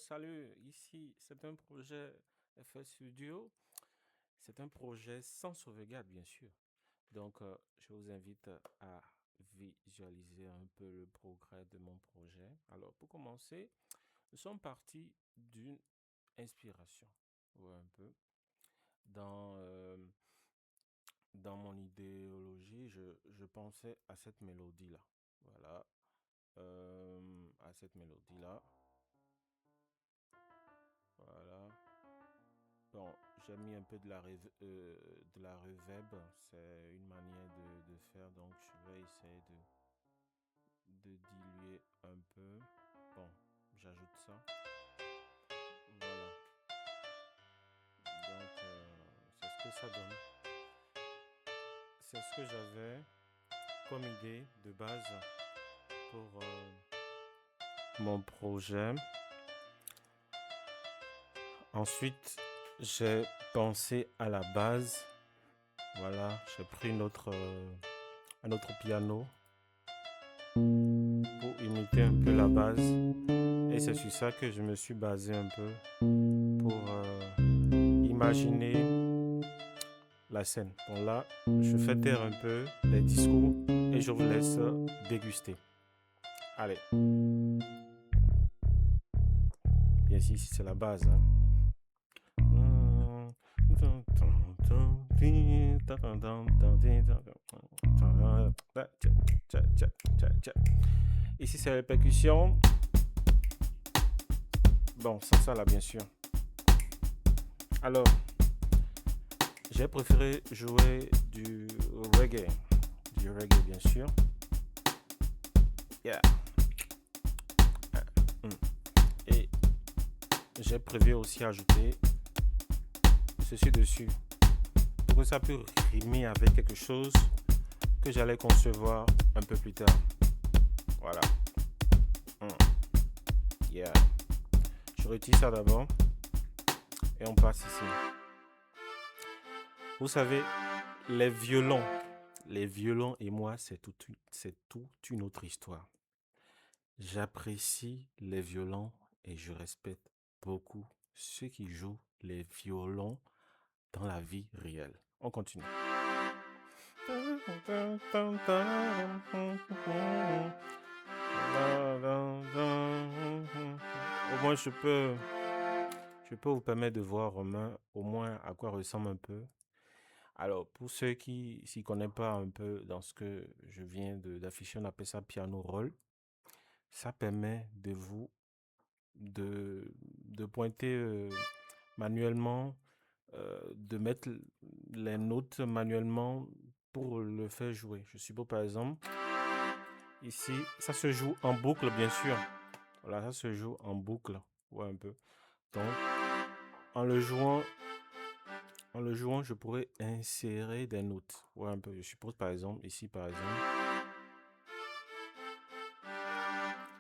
salut, ici c'est un projet FL Studio. C'est un projet sans sauvegarde, bien sûr. Donc, je vous invite à visualiser un peu le progrès de mon projet. Alors, pour commencer, nous sommes partis d'une inspiration. Ouais, un peu. Dans, euh, dans mon idéologie, je pensais à cette mélodie-là. Voilà. À cette mélodie-là. Voilà. Bon, j'ai mis un peu de la reverb. C'est une manière de faire, donc je vais essayer de diluer un peu. Bon, j'ajoute ça. Voilà. Donc, c'est ce que ça donne. C'est ce que j'avais comme idée de base pour mon projet. Ensuite, j'ai pensé à la base. Voilà, j'ai pris un autre piano pour imiter un peu la base. Et c'est sur ça que je me suis basé un peu pour imaginer la scène. Bon là, je fais taire un peu les discours et je vous laisse déguster. Allez. Bien sûr, ici c'est la base. Hein. Ici c'est la percussion. Bon, sans ça là, bien sûr. Alors, j'ai préféré jouer du reggae. Du reggae, bien sûr. Yeah. Et j'ai prévu aussi ajouter ceci dessus. Pour que ça puisse rimer avec quelque chose que j'allais concevoir un peu plus tard. Voilà. Yeah. Je retire ça d'abord. Et on passe ici. Vous savez, les violons et moi, c'est toute une autre histoire. J'apprécie les violons et je respecte beaucoup ceux qui jouent les violons dans la vie réelle. On continue. Au moins, je peux vous permettre de voir au moins à quoi ressemble un peu. Alors, pour ceux qui s'y connaissent pas un peu dans ce que je viens d'afficher, on appelle ça piano roll. Ça permet de pointer manuellement, de mettre les notes manuellement pour le faire jouer. Je suppose par exemple, ici, ça se joue en boucle, bien sûr. Voilà, ça se joue en boucle. Ouais, un peu. Donc, en le jouant, je pourrais insérer des notes. Ouais, un peu. Je suppose par exemple, ici par exemple.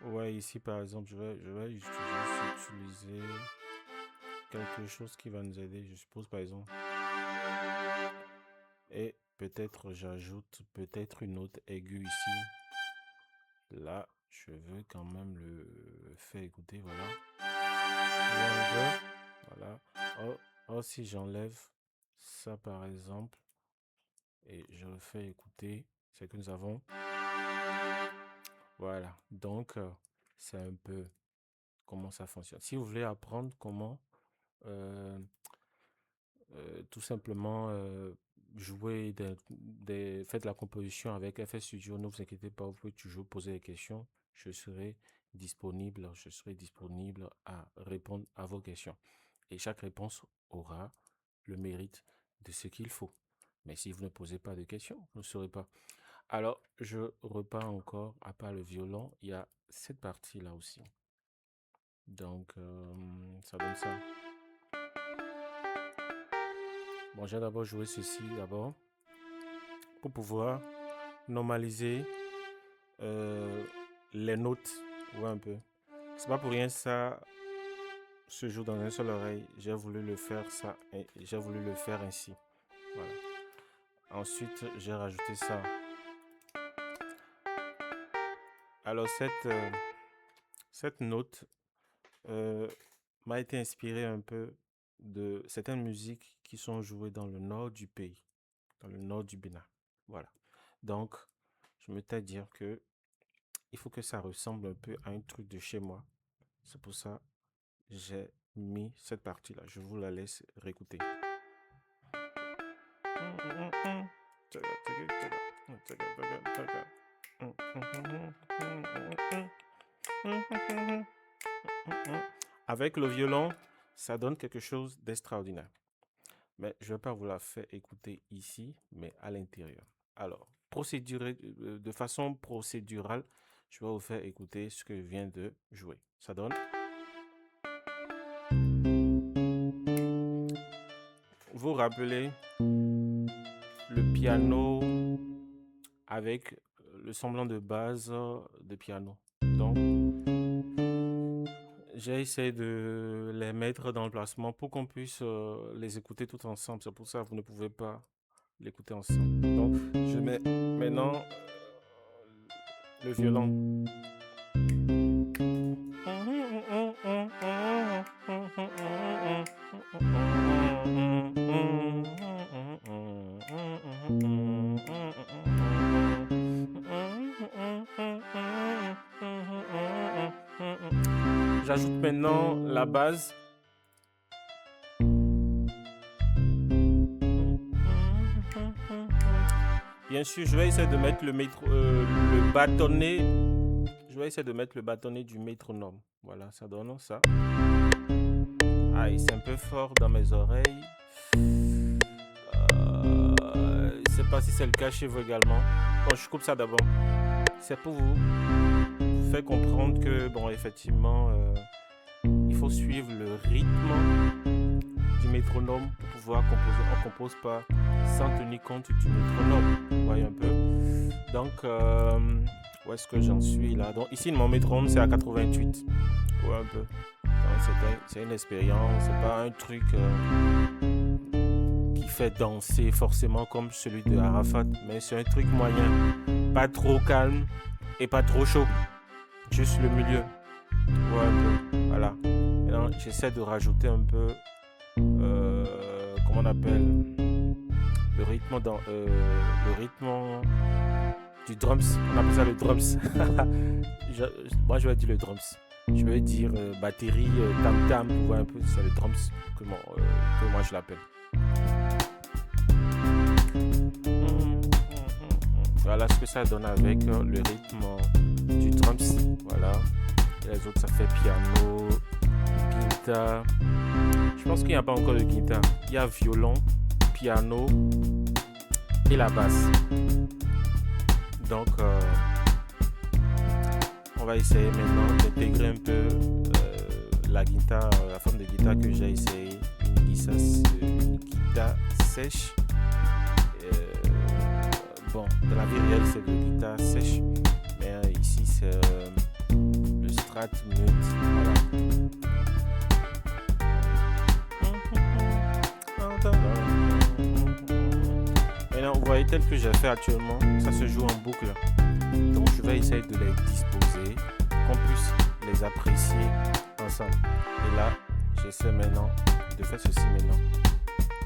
Ouais, ici par exemple, je vais utiliser quelque chose qui va nous aider. Je suppose par exemple. Et peut-être j'ajoute peut-être une note aiguë ici. Là, je veux quand même le faire écouter. Voilà. Voilà. Oh, si j'enlève ça par exemple et je le fais écouter, c'est que nous avons. Voilà. Donc, c'est un peu comment ça fonctionne. Si vous voulez apprendre comment tout simplement jouer faites de la composition avec FL Studio, ne vous inquiétez pas, vous pouvez toujours poser des questions. Je serai disponible à répondre à vos questions. Et chaque réponse aura le mérite de ce qu'il faut. Mais si vous ne posez pas de questions, vous ne saurez pas. Alors, je repars encore, à part le violon, il y a cette partie-là aussi. Donc, ça donne ça. Bon, j'ai d'abord joué ceci d'abord pour pouvoir normaliser les notes. Ouais, un peu. C'est pas pour rien ça se joue dans une seule oreille. J'ai voulu le faire ça et j'ai voulu le faire ainsi. Voilà. Ensuite, j'ai rajouté ça. Alors cette note m'a été inspiré un peu de certaines musiques qui sont jouées dans le nord du pays, dans le nord du Bénin. Voilà. Donc, je m'étais dit que il faut que ça ressemble un peu à un truc de chez moi. C'est pour ça que j'ai mis cette partie-là. Je vous la laisse réécouter. Avec le violon, ça donne quelque chose d'extraordinaire. Mais je ne vais pas vous la faire écouter ici, mais à l'intérieur. Alors, de façon procédurale, je vais vous faire écouter ce que je viens de jouer. Ça donne. Vous rappelez le piano avec le semblant de base de piano. Donc, j'ai essayé de les mettre dans le placement pour qu'on puisse les écouter tout ensemble. C'est pour ça que vous ne pouvez pas l'écouter ensemble. Donc, je mets maintenant le violon. J'ajoute maintenant la base. Bien sûr, je vais essayer de mettre le bâtonnet. Je vais essayer de mettre le bâtonnet du métronome. Voilà, ça donne ça. Ah, c'est un peu fort dans mes oreilles. Je ne sais pas si c'est le cas chez vous également. Bon, je coupe ça d'abord. C'est pour vous faire comprendre que, bon, effectivement, il faut suivre le rythme du métronome pour pouvoir composer. On ne compose pas sans tenir compte du métronome. Vous voyez un peu. Donc, où est-ce que j'en suis là? Donc, ici, mon métronome, c'est à 88. Vous voyez un peu. C'est une expérience, c'est pas un truc qui fait danser forcément comme celui de Arafat, mais c'est un truc moyen, pas trop calme et pas trop chaud, juste le milieu. Ouais, un peu, voilà. Maintenant, j'essaie de rajouter un peu, comment on appelle, le rythme du drums. On appelle ça le drums. Moi, je vais dire le drums. Je vais dire batterie, tam-tam, vous voyez un peu, c'est le drums que moi je l'appelle. Voilà ce que ça donne avec le rythme du drums. Voilà. Et les autres, ça fait piano, guitare. Je pense qu'il n'y a pas encore de guitare. Il y a violon, piano et la basse. Donc, on va essayer maintenant d'intégrer un peu la guitare, la forme de guitare que j'ai essayé. Une guitare sèche. Bon, dans la vie réelle, c'est une guitare sèche. Mais ici, c'est le Strat Mute. Voilà. Maintenant, vous voyez tel que j'ai fait actuellement, ça se joue en boucle. Donc, je vais essayer de les disposer, qu'on puisse les apprécier ensemble. Et là, j'essaie maintenant de faire ceci maintenant.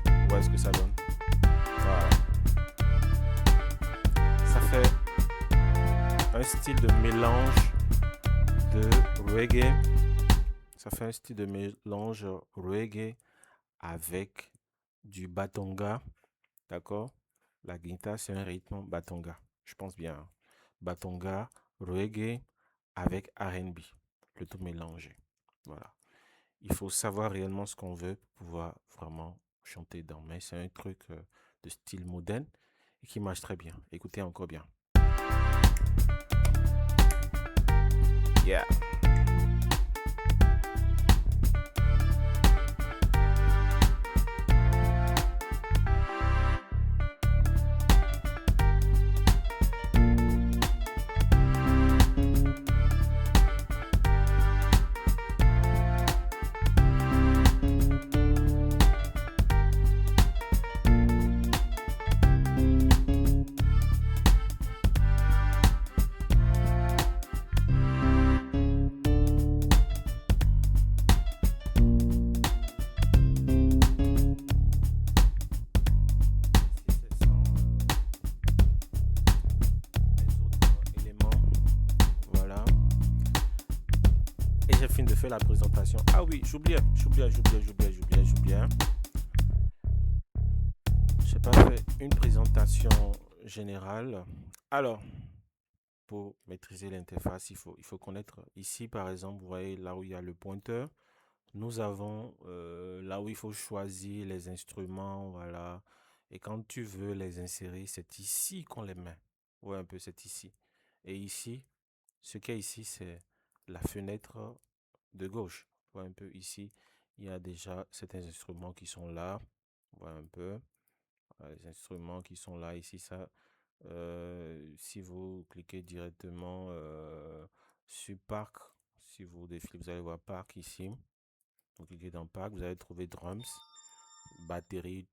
Vous voyez ce que ça donne. Voilà. Ça fait un style de mélange de reggae. Ça fait un style de mélange reggae avec du batonga. D'accord? La guitare, c'est un rythme batonga. Je pense bien. Batonga, reggae avec R&B. Le tout mélangé. Voilà. Il faut savoir réellement ce qu'on veut pour pouvoir vraiment chanter dedans. Mais c'est un truc de style moderne et qui marche très bien. Écoutez encore bien. Yeah. fait la présentation. Ah oui, j'oubliais. J'ai pas fait une présentation générale. Alors, pour maîtriser l'interface, il faut connaître ici, par exemple, vous voyez là où il y a le pointeur. Nous avons là où il faut choisir les instruments, voilà. Et quand tu veux les insérer, c'est ici qu'on les met. Ouais, un peu, c'est ici. Et ici, ce qu'il y a ici, c'est la fenêtre de gauche. Ouais, un peu ici, il y a déjà certains instruments qui sont là. Ouais, un peu. Voilà, les instruments qui sont là, ici, ça. Si vous cliquez directement sur Parc, si vous défilez, vous allez voir Parc ici. Vous cliquez dans Parc, vous allez trouver Drums, batterie,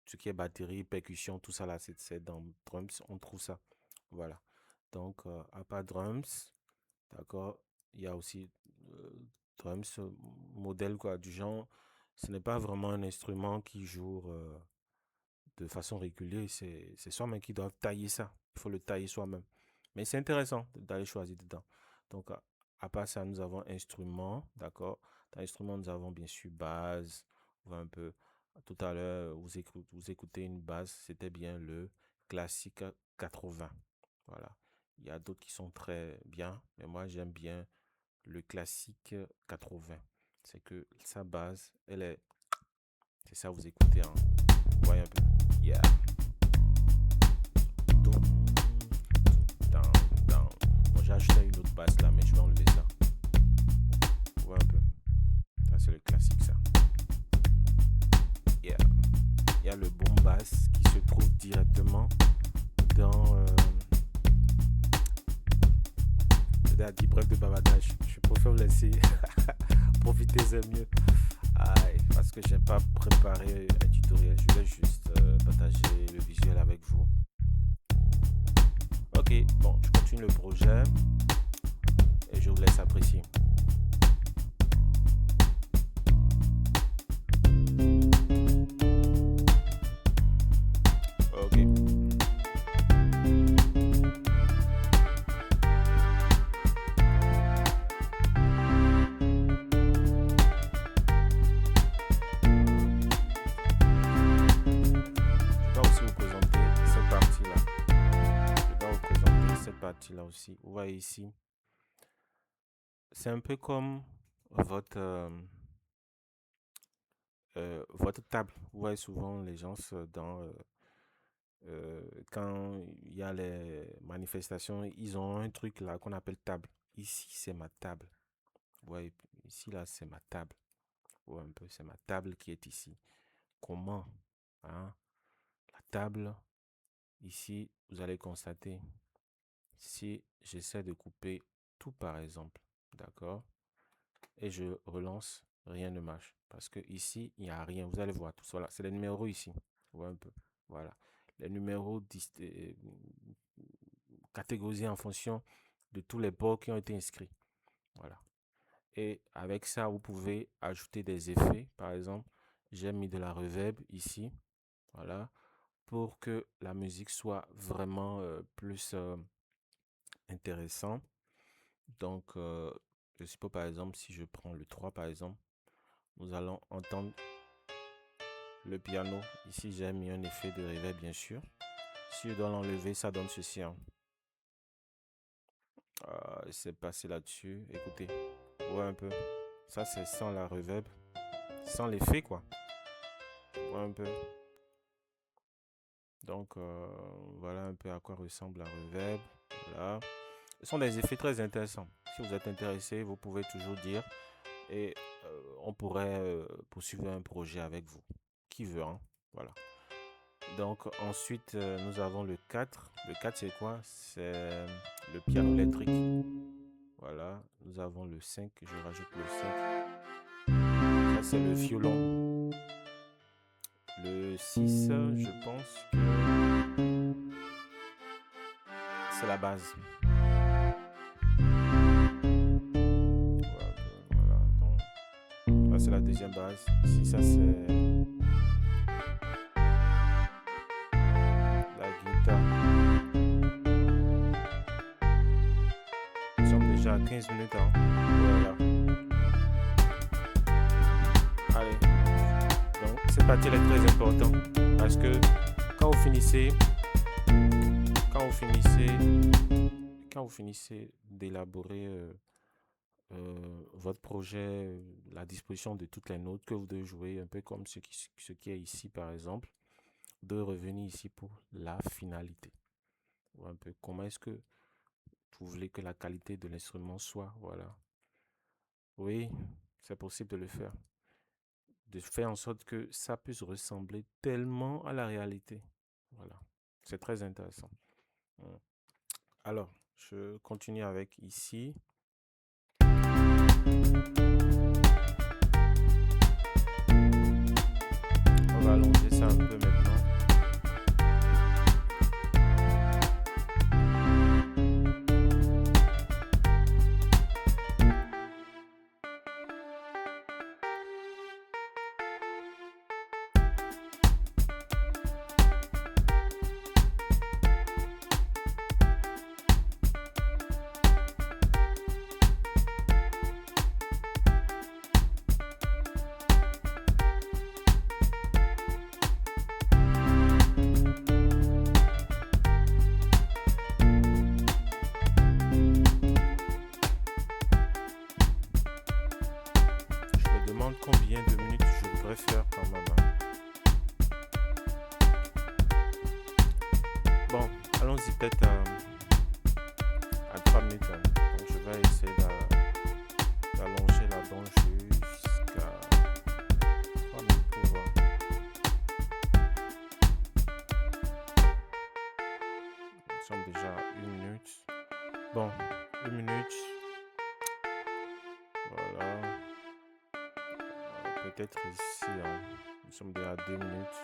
ce qui est batterie, percussion, tout ça là, c'est dans Drums, on trouve ça. Voilà. Donc, à part Drums, d'accord, il y a aussi Drums, modèle quoi, du genre, ce n'est pas vraiment un instrument qui joue de façon régulière, c'est soi-même qui doit tailler ça. Il faut le tailler soi-même. Mais c'est intéressant d'aller choisir dedans. Donc, à part ça, nous avons instruments, d'accord. Dans instruments, nous avons bien sûr base. On va un peu, tout à l'heure, vous écoutez une base, c'était bien le classique 80. Voilà. Il y a d'autres qui sont très bien, mais moi, j'aime bien le classique 80. C'est que sa base, c'est ça, vous écoutez, hein. Vous voyez un peu. Yeah. Doum, down, down. Bon, j'ai ajouté une autre basse là, mais je vais enlever ça. Vous voyez un peu. Ça, c'est le classique, ça. Yeah. Il y a le boom bass qui se trouve directement dans. C'est-à-dire 10 brefs de bavardage. Je préfère vous laisser. Profitez-en mieux. Aïe, parce que j'aime pas préparer un tutoriel. Je vais juste partager le visuel avec vous. Ok, bon, je continue le projet et je vous laisse apprécier. Ok. Là aussi, vous voyez ici, c'est un peu comme votre table. Vous voyez souvent les gens quand il y a les manifestations, ils ont un truc là qu'on appelle table. Ici, c'est ma table. Vous voyez, ici là, c'est ma table. Vous voyez un peu, c'est ma table qui est ici. Comment, hein, la table, ici, vous allez constater, si j'essaie de couper tout par exemple, d'accord, et je relance, rien ne marche. Parce que ici, il n'y a rien. Vous allez voir tout ça. Voilà, c'est les numéros ici. Vous voyez un peu. Voilà. Les numéros catégorisés en fonction de tous les bords qui ont été inscrits. Voilà. Et avec ça, vous pouvez ajouter des effets. Par exemple, j'ai mis de la reverb ici. Voilà. Pour que la musique soit vraiment plus intéressante. Donc, je suppose par exemple, si je prends le 3 par exemple, nous allons entendre le piano. Ici, j'ai mis un effet de reverb, bien sûr. Si je dois l'enlever, ça donne ceci. Hein. C'est passé là-dessus. Écoutez, ouais un peu. Ça, c'est sans la reverb. Sans l'effet, quoi. Ouais un peu. Donc, voilà un peu à quoi ressemble la reverb. Voilà. Ce sont des effets très intéressants. Si vous êtes intéressé, vous pouvez toujours dire. Et on pourrait poursuivre un projet avec vous. Qui veut, hein. Voilà. Donc ensuite, nous avons le 4. Le 4, c'est quoi? C'est le piano électrique. Voilà. Nous avons le 5. Je rajoute le 5. Ça, c'est le violon. Le 6, je pense que c'est la base. Voilà. Donc, là, c'est la deuxième base. Ici, ça, c'est à 15 minutes. Hein. Voilà. partie elle est très importante parce que quand vous finissez, quand vous finissez, quand vous finissez d'élaborer votre projet, la disposition de toutes les notes que vous devez jouer, un peu comme ce qui est ici par exemple, de revenir ici pour la finalité. Ou un peu comment est-ce que vous voulez que la qualité de l'instrument soit, voilà. Oui, c'est possible de le faire. De faire en sorte que ça puisse ressembler tellement à la réalité. Voilà. C'est très intéressant. Alors, je continue avec ici. On va allonger ça un peu maintenant. Je me demande combien de minutes je devrais faire quand même. Bon, allons-y peut-être à 3 minutes. Donc je vais essayer d'allonger la bande jusqu'à 3 minutes pour voir. Nous sommes déjà à 1 minute. Bon, 1 minute. Voilà. Peut-être ici, nous sommes déjà à 2 minutes.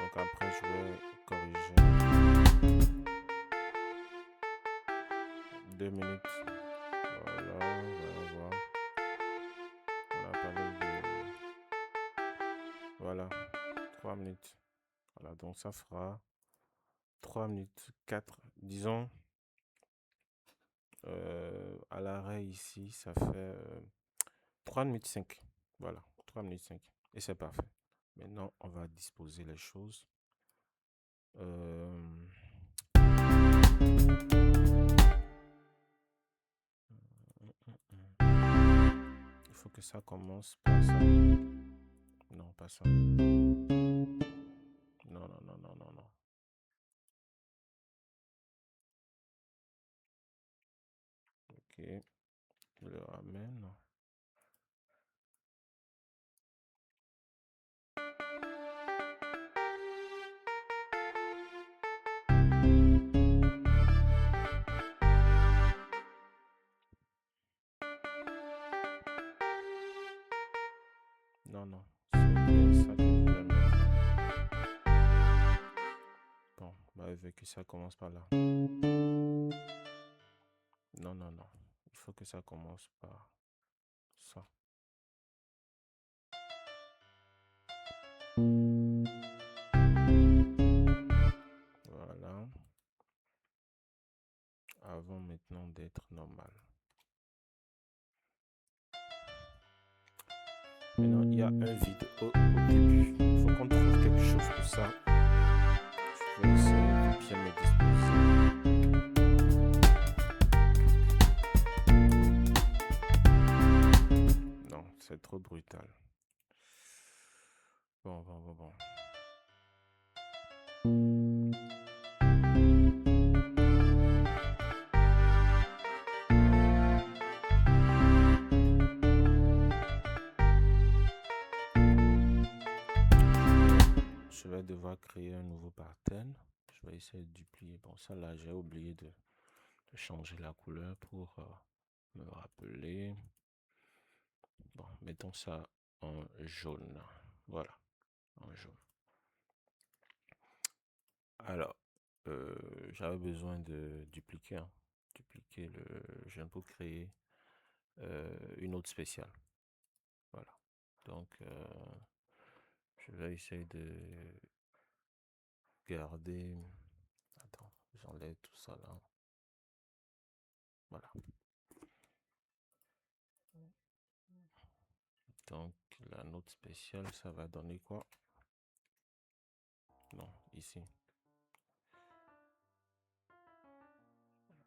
Donc après, je vais corriger. 2 minutes. Voilà, on va voir. On a parlé de... Voilà, 3 minutes. Voilà, donc ça fera 3 minutes 4. Disons, à l'arrêt ici, ça fait 3 minutes 5. Voilà, 3 minutes 5. Et c'est parfait. Maintenant, on va disposer les choses. Il faut que ça commence par ça. Non, pas ça. Non, non, non, non, non, non. Ok, je le ramène. Non, non, c'est bien ça que je vais mettre. Bon, bah, il veut que ça commence par là. Non, non, non. Il faut que ça commence par ça. Voilà. Avant maintenant d'être normal. Maintenant, il y a un vide au début. Il faut qu'on trouve quelque chose pour ça. Je vais essayer de bien me disposer. Non, c'est trop brutal. Bon, bon, bon, bon. Je vais devoir créer un nouveau pattern. Je vais essayer de duplier. Bon, ça là, j'ai oublié de changer la couleur pour me rappeler. Bon, mettons ça en jaune. Voilà, en jaune. Alors, j'avais besoin de dupliquer, dupliquer le jaune pour créer une autre spéciale. Voilà. Donc, je vais essayer de garder. Attends, j'enlève tout ça là. Voilà. Donc, La note spéciale, ça va donner quoi? Non, ici.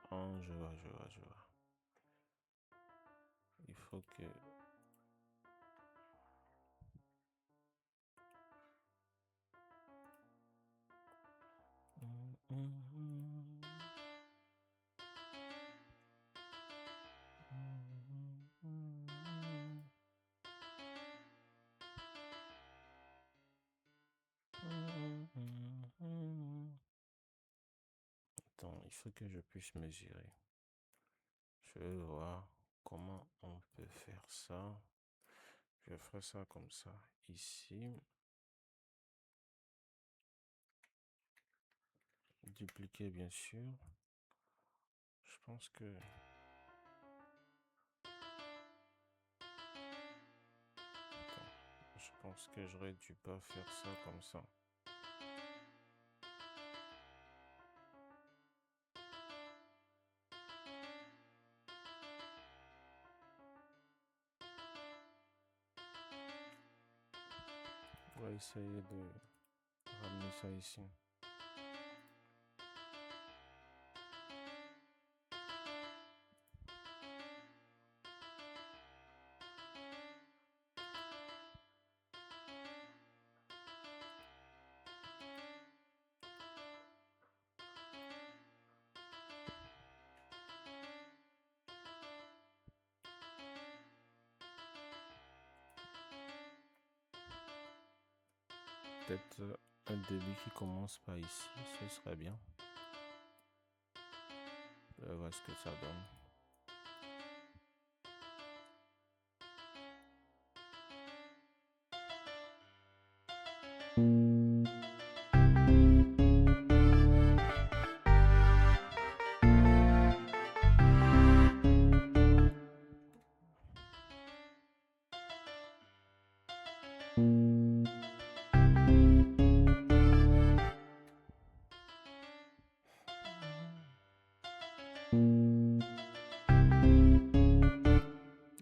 Ah, je vois. Il faut que... Attends, il faut que je puisse mesurer. Je vais voir comment on peut faire ça. Je ferai ça comme ça. Ici. Dupliquer, bien sûr. Je pense que... Attends, je pense que j'aurais dû pas faire ça comme ça. On va essayer de ramener ça ici. Peut-être un début qui commence par ici, ce serait bien. Je vais voir ce que ça donne.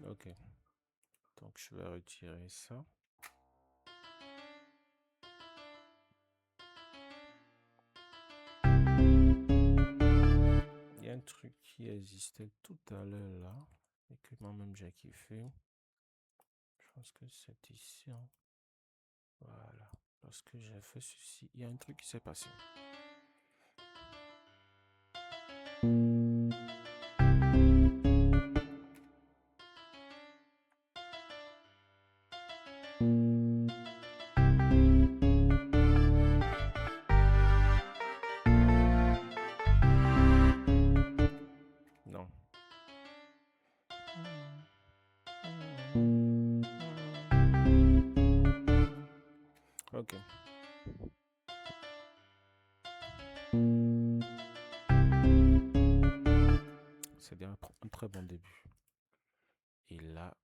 Ok, donc je vais retirer ça. Il y a un truc qui existait tout à l'heure là, et que moi-même j'ai kiffé. Je pense que c'est ici. Hein. Voilà. Lorsque j'ai fait ceci, il y a un truc qui s'est passé. Non. Ok. C'est bien un très bon début. Et là,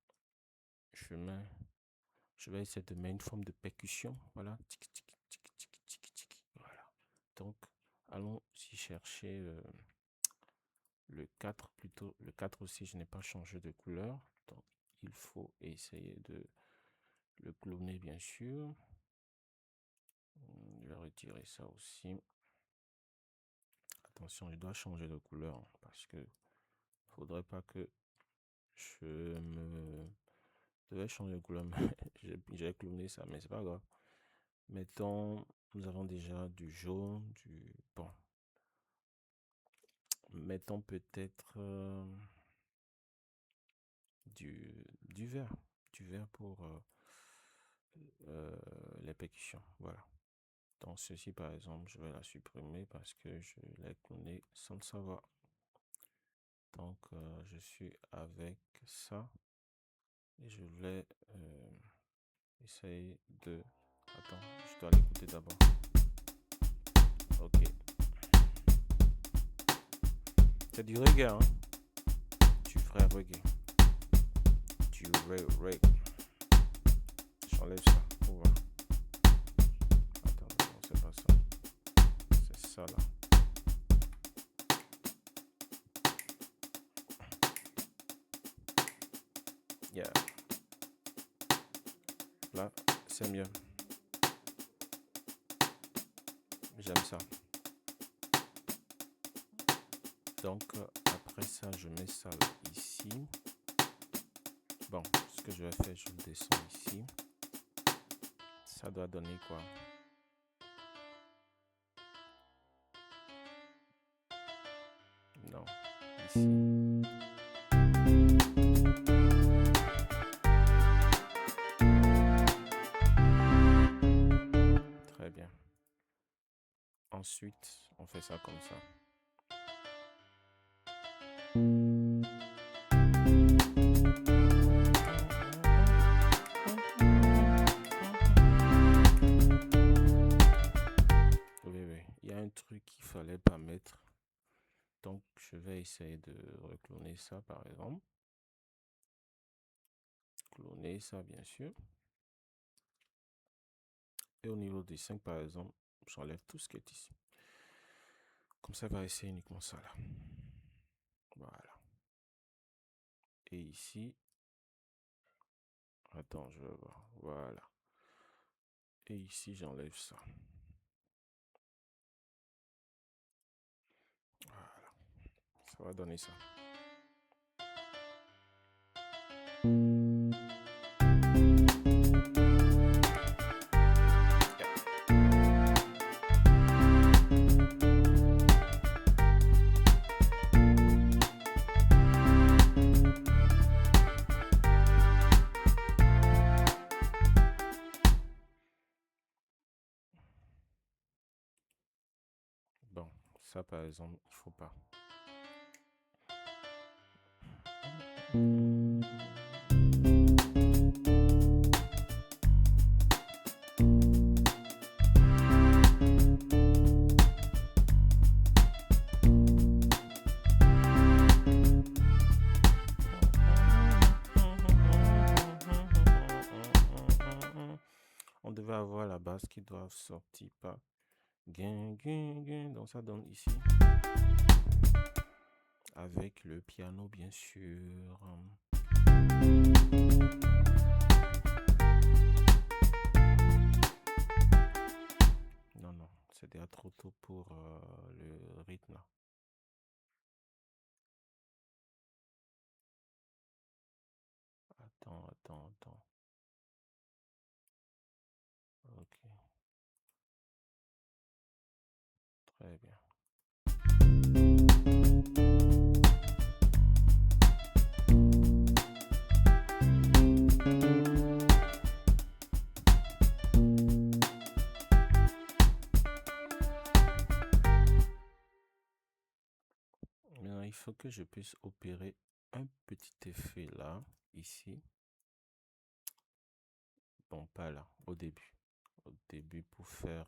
je vais essayer de mettre une forme de percussion. Voilà. Tic, tic, tic, tic, tic, tic. Voilà. Donc, allons y chercher le 4 plutôt. Le 4 aussi, je n'ai pas changé de couleur. Donc, il faut essayer de le cloner, bien sûr. Je vais retirer ça aussi. Attention, je dois changer de couleur parce que faudrait pas que je devais changer de couleur. J'ai cloné ça, mais c'est pas grave. Mettons, nous avons déjà du jaune, bon. Mettons peut-être du vert. Du vert pour les percussions. Voilà. Donc ceci par exemple, je vais la supprimer parce que je l'ai cloné sans le savoir. Donc je suis avec ça et je vais essayer de... Attends, je dois l'écouter d'abord. Ok. C'est du reggae, hein? Du vrai reggae. Du reggae. J'enlève ça pour voir. Attends, non, c'est pas ça. C'est ça là. Yeah. Là, c'est mieux. J'aime ça. Donc, après ça, je mets ça là, ici. Bon, ce que je vais faire, je le descends ici. Ça doit donner quoi? Non, ici. Très bien. Ensuite, on fait ça comme ça. Oui, il y a un truc qu'il fallait pas mettre. Donc, je vais essayer de recloner ça, par exemple. Cloner ça, bien sûr. Et au niveau des 5, par exemple, j'enlève tout ce qui est ici. Comme ça, va essayer uniquement ça, là. Voilà. Et ici, attends, je vais voir. Voilà. Et ici, j'enlève ça. Voilà. Ça va donner ça. Bon, ça par exemple, il faut pas. On devait avoir la basse qui doit sortir par gain, gain, gain. Donc ça donne ici. Avec le piano, bien sûr. Non, non, c'est déjà trop tôt pour le rythme là. Attends. Ok. Très bien. Maintenant, il faut que je puisse opérer un petit effet là, ici. Bon, pas là, au début. Au début pour faire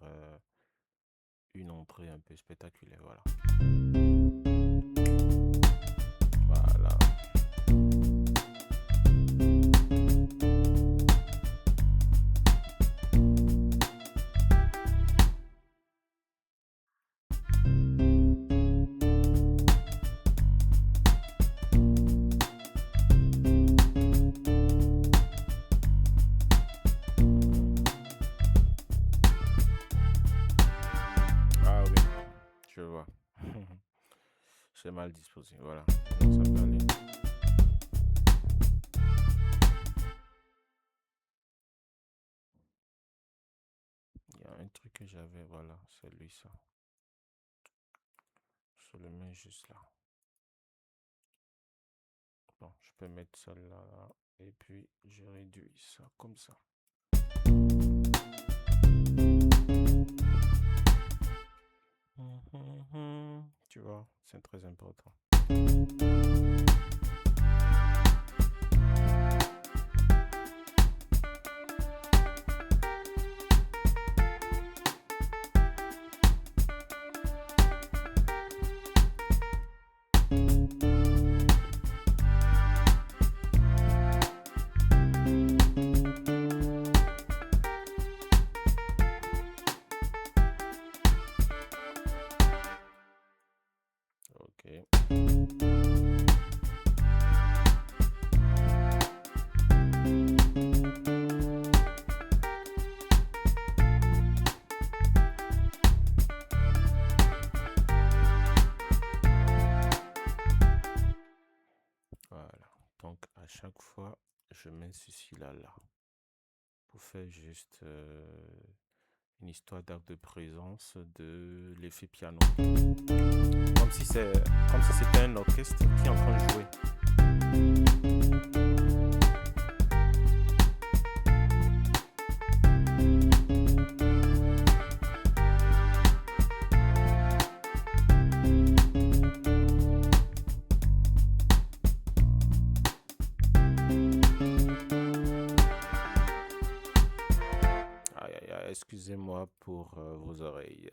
une entrée un peu spectaculaire, voilà. Voilà. Ah oui, je vois. C'est mal disposé, voilà. Ça peut aller. Il y a un truc que j'avais, voilà, c'est lui ça. Je le mets juste là. Bon, je peux mettre celle-là là, et puis je réduis ça comme ça. Tu vois, c'est très important. Ok. chaque fois, je mets ceci là pour faire juste une histoire d'acte de présence de l'effet piano. Comme si c'était un orchestre qui est en train de jouer. Aïe, aïe, aïe, excusez-moi pour vos oreilles.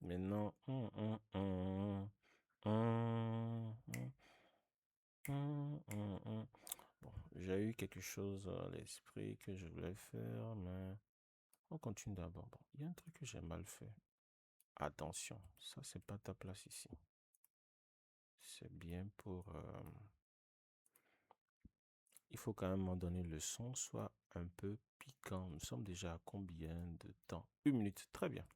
Maintenant, bon, j'ai eu quelque chose à l'esprit que je voulais faire, mais on continue d'abord. Bon, il y a un truc que j'ai mal fait. Attention, ça c'est pas ta place ici. C'est bien pour... il faut quand même m'en donner le son soit un peu piquant. Nous sommes déjà à combien de temps? 1 minute, très bien.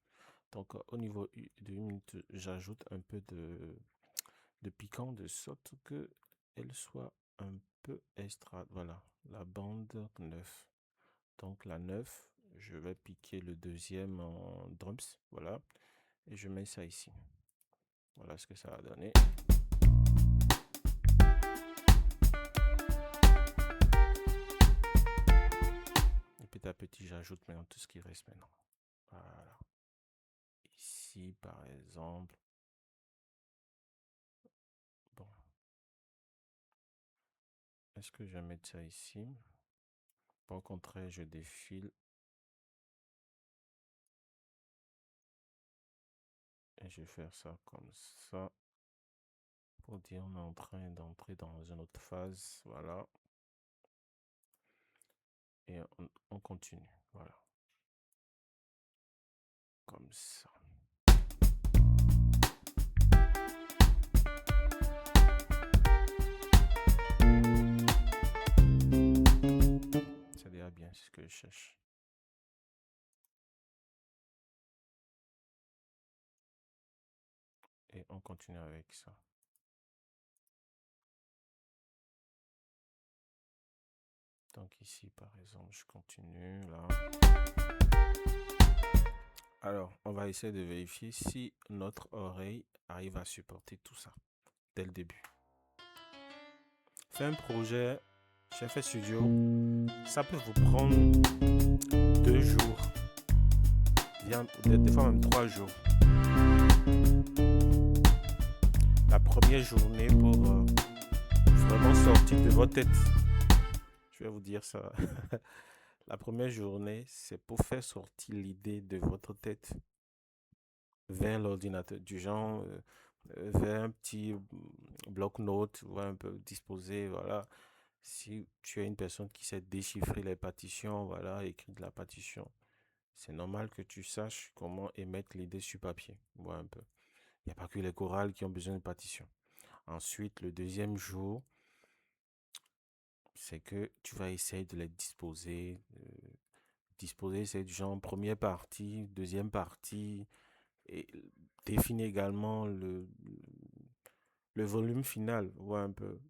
Donc au niveau de 1 minute, j'ajoute un peu de piquant de sorte que elle soit un peu extra. Voilà, la bande 9. Donc la 9, je vais piquer le deuxième en drums. Voilà, et je mets ça ici. Voilà ce que ça va donner. Et petit à petit, j'ajoute maintenant tout ce qui reste maintenant. Voilà. Ici, par exemple. Bon. Est-ce que je vais mettre ça ici? Au contraire, je défile. Et je vais faire ça comme ça. Pour dire on est en train d'entrer dans une autre phase. Voilà. Et on continue. Voilà. Comme ça. C'est déjà bien, c'est ce que je cherche. Et on continue avec ça. Donc ici, par exemple, je continue là. Alors, on va essayer de vérifier si notre oreille arrive à supporter tout ça dès le début. Faire un projet chez FL Studio, ça peut vous prendre 2 jours, des fois même 3 jours. La première journée pour vraiment sortir de votre tête. Je vais vous dire ça. La première journée, c'est pour faire sortir l'idée de votre tête vers l'ordinateur, du genre vers un petit bloc-notes, un peu disposé, voilà. Si tu es une personne qui sait déchiffrer les partitions, voilà, écrire de la partition, c'est normal que tu saches comment émettre l'idée sur papier, voilà un peu. Il n'y a pas que les chorales qui ont besoin de partition. Ensuite, le deuxième jour, c'est que tu vas essayer de les disposer. Disposer, c'est du genre première partie, deuxième partie, et définir également le volume final. Ouais, un peu.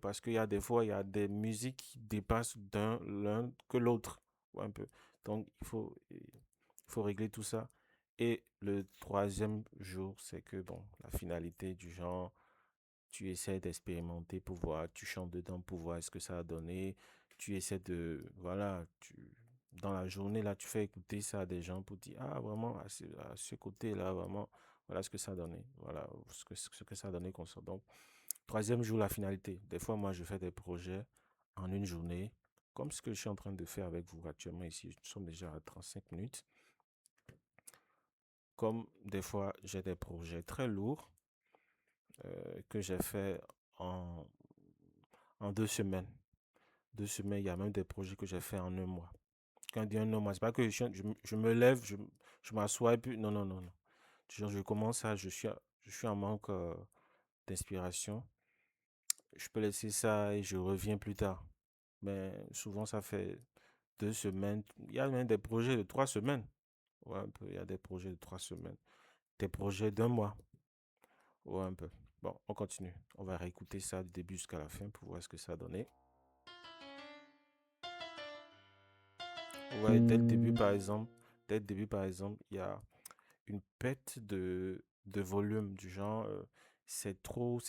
Parce qu'il y a des fois, il y a des musiques qui dépassent l'un que l'autre. Ouais, un peu. Donc, il faut régler tout ça. Et le troisième jour, c'est que, bon, la finalité du genre, tu essaies d'expérimenter pour voir, tu chantes dedans pour voir ce que ça a donné. Tu essaies voilà, dans la journée, là, tu fais écouter ça à des gens pour dire, ah, vraiment, à ce côté-là, vraiment, voilà ce que ça a donné. Voilà ce que ça a donné qu'on sort. Donc, troisième jour, la finalité. Des fois, moi, je fais des projets en une journée, comme ce que je suis en train de faire avec vous actuellement ici. Nous sommes déjà à 35 minutes. Comme des fois, j'ai des projets très lourds que j'ai fait en 2 semaines. 2 semaines. Il y a même des projets que j'ai fait en un mois. Quand on dit un mois, c'est pas que je me lève, je m'assois et puis non, non, non, non. Genre, je commence à, je suis en manque d'inspiration. Je peux laisser ça et je reviens plus tard. Mais souvent, ça fait 2 semaines. Il y a même des projets de 3 semaines. Ouais, un peu. Il y a des projets de 3 semaines. Des projets d'un mois. Ouais, un peu. Bon, on continue. On va réécouter ça du début jusqu'à la fin pour voir ce que ça a donné. Ouais, dès le début, par exemple, il y a une perte de volume du genre, c'est trop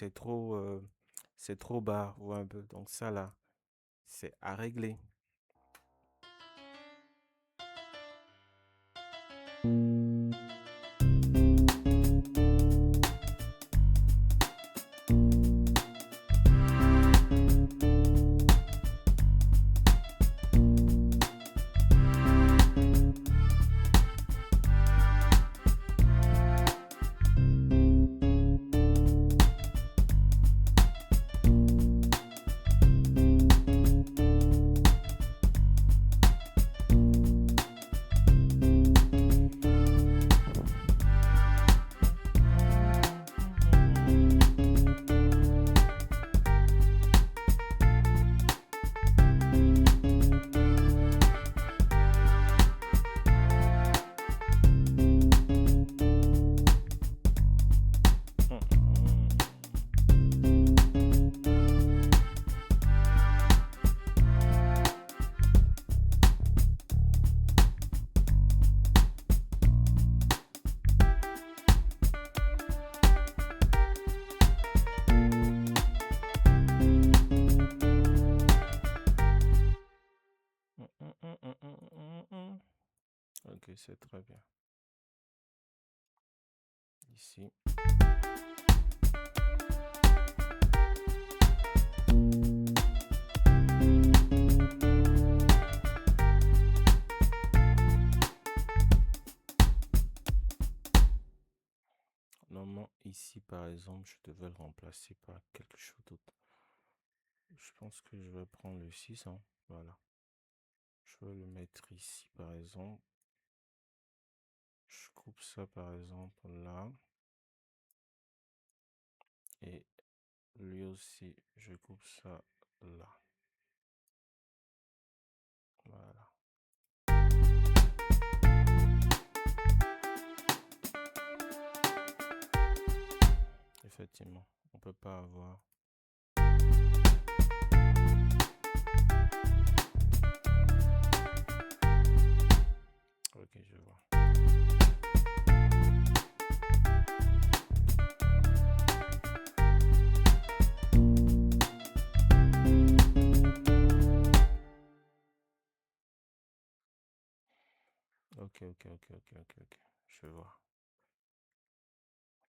bas, ouais, un peu. Donc ça là, c'est à régler. Ok, c'est très bien. Ici. Normalement, ici, par exemple, je devais le remplacer par quelque chose d'autre. Je pense que je vais prendre le 6, hein. Voilà. Je vais le mettre ici, par exemple. Je coupe ça, par exemple, là. Et lui aussi, je coupe ça là. Voilà. Effectivement, on peut pas avoir. Ok, je vois. Ok. Je vois.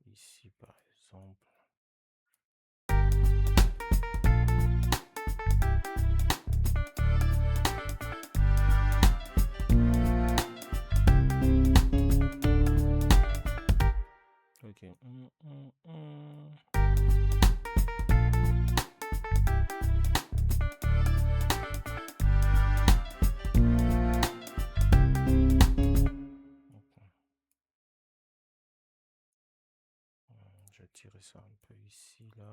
Ici, par exemple. Ok. Je vais tirer ça un peu ici, là.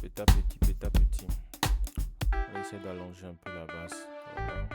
Petit à petit. On va essayer d'allonger un peu la basse. Voilà.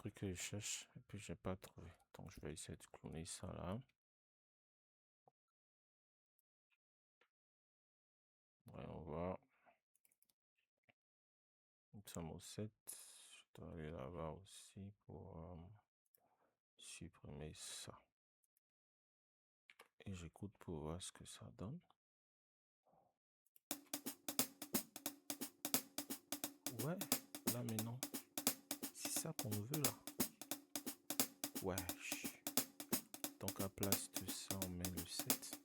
truc que je cherche et puis j'ai pas trouvé. Donc je vais essayer de cloner ça là. Voyons voir. Nous sommes au 7. Je dois aller là-bas aussi pour supprimer ça. Et j'écoute pour voir ce que ça donne. Ouais, là maintenant. C'est ça qu'on veut là. Wesh. Donc à place de ça, on met le 7.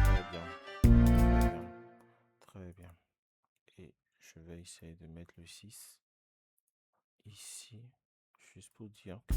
Très bien. Très bien. Très bien. Et je vais essayer de mettre le 6 ici. Juste pour dire que...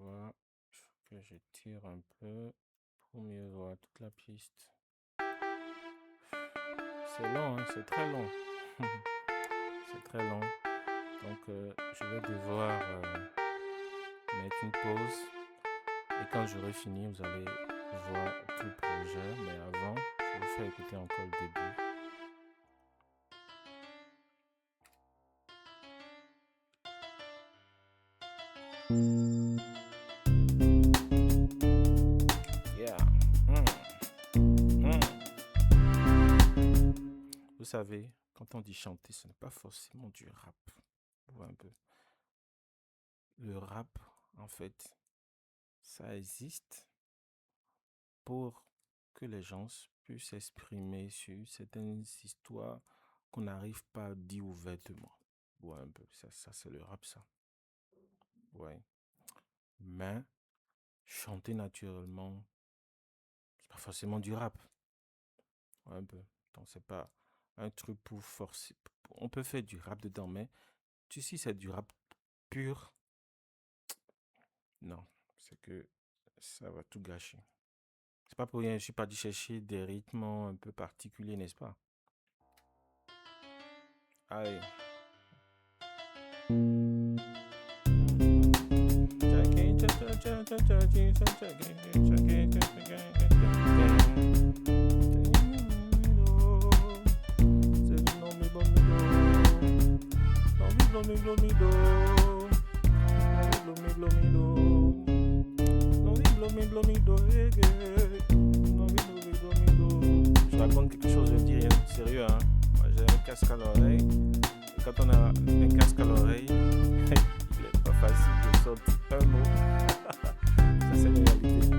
Voilà, que je tire un peu pour mieux voir toute la piste. C'est long, hein, c'est très long. C'est très long. Donc je vais devoir mettre une pause. Et quand j'aurai fini, vous allez voir tout le projet. Mais avant, je vais vous faire écouter encore le début. Vous savez, quand on dit chanter, ce n'est pas forcément du rap. Vous voyez un peu. Le rap, en fait, ça existe pour que les gens puissent s'exprimer sur certaines histoires qu'on n'arrive pas à dire ouvertement. Vous voyez un peu. Ça c'est le rap, ça. Ouais. Mais chanter naturellement, c'est pas forcément du rap. Ouais, un peu. Donc c'est pas un truc pour forcer. On peut faire du rap dedans, mais tu sais, c'est du rap pur. Non, c'est que ça va tout gâcher. C'est pas pour rien, je suis pas dit chercher des rythmes un peu particuliers, n'est-ce pas? Allez. Je raconte quelque chose, je dis rien de sérieux, hein. Moi j'ai un casque à l'oreille. Et quand on a un casque à l'oreille, il est pas facile de sortir un mot. Ça c'est la réalité.